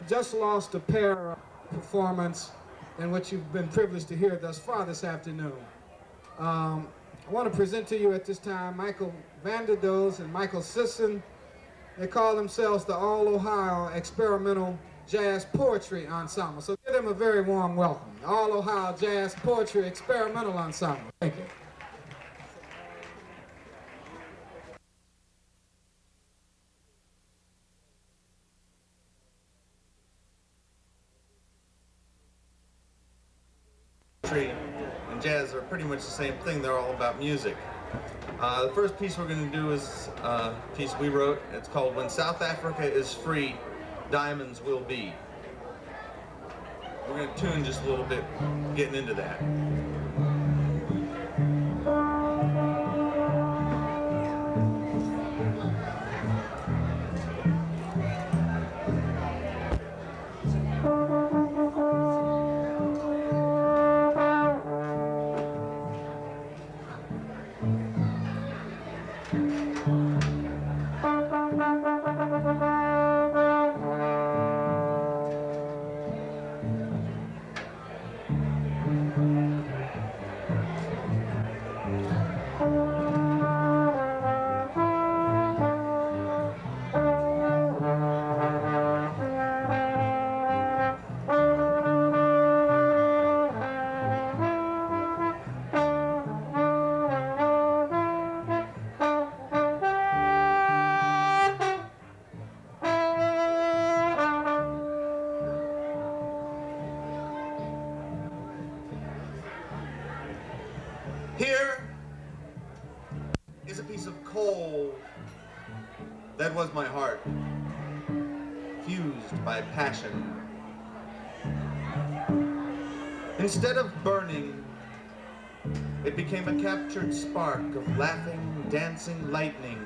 just lost a pair of performance in what you've been privileged to hear thus far this afternoon. I want to present to you at this time Michael Vanderdoes and Michael Sisson. They call themselves the All Ohio Experimental Jazz Poetry Ensemble. So give them a very warm welcome. The All Ohio Jazz Poetry Experimental Ensemble. Thank you. country and jazz are pretty much the same thing. They're all about music. The first piece we're going to do is a piece we wrote. It's called When South Africa is Free, Diamonds Will Be. We're going to tune just a little bit, getting into that. Here is a piece of coal that was my heart, fused by passion. Instead of burning, it became a captured spark of laughing, dancing lightning.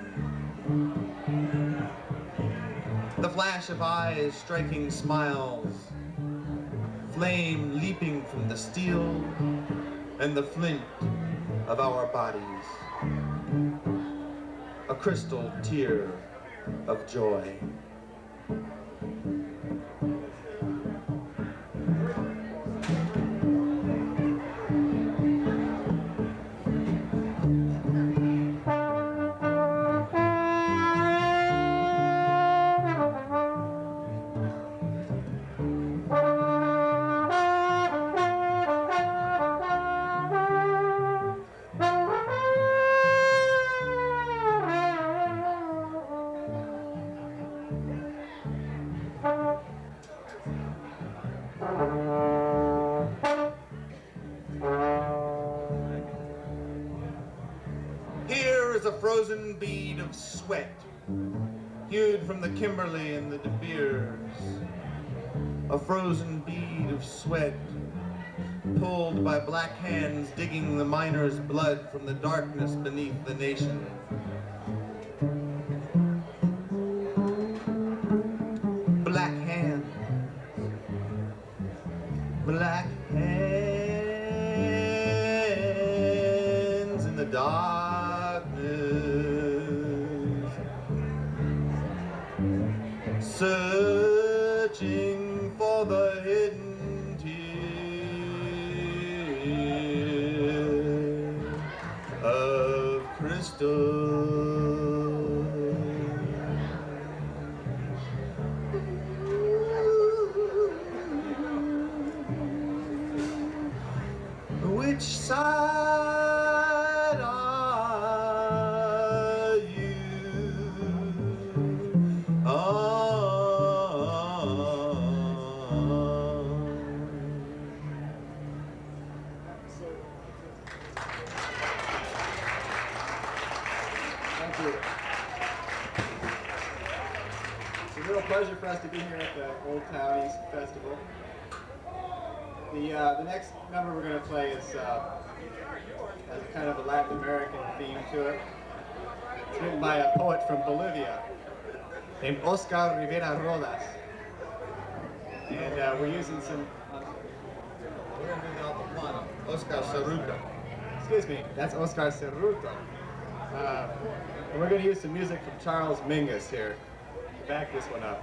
The flash of eyes striking smiles, flame leaping from the steel and the flint of our bodies, a crystal tear of joy. Here is a frozen bead of sweat, hewed from the Kimberley and the De Beers. A frozen bead of sweat, pulled by black hands digging the miner's blood from the darkness beneath the nation. Black hands. Black hands in the darkness, searching for the hidden tear of crystal. Which side are you on? Thank you. It's a real pleasure for us to be here at the Old Town East Festival. The next number we're going to play is has kind of a Latin American theme to it. It's written by a poet from Bolivia named Oscar Rivera Rodas. And we're using some... We're going to do the one, Oscar Cerruto. Excuse me, that's Oscar Cerruto. And we're going to use some music from Charles Mingus here to back this one up.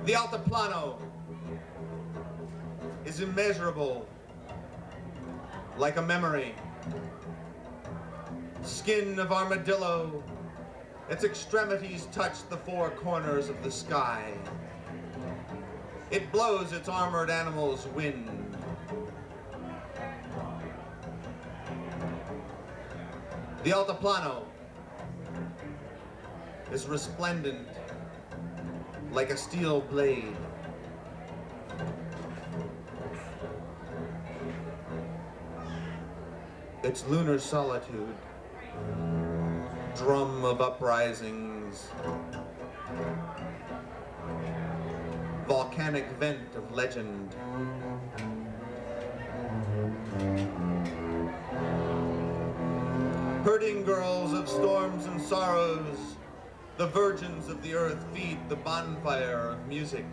The altiplano is immeasurable, like a memory. Skin of armadillo, its extremities touch the four corners of the sky. It blows its armored animals wind. The altiplano is resplendent like a steel blade. Its lunar solitude, drum of uprisings, volcanic vent of legend. Herding girls of storms and sorrows, the virgins of the earth feed the bonfire of music.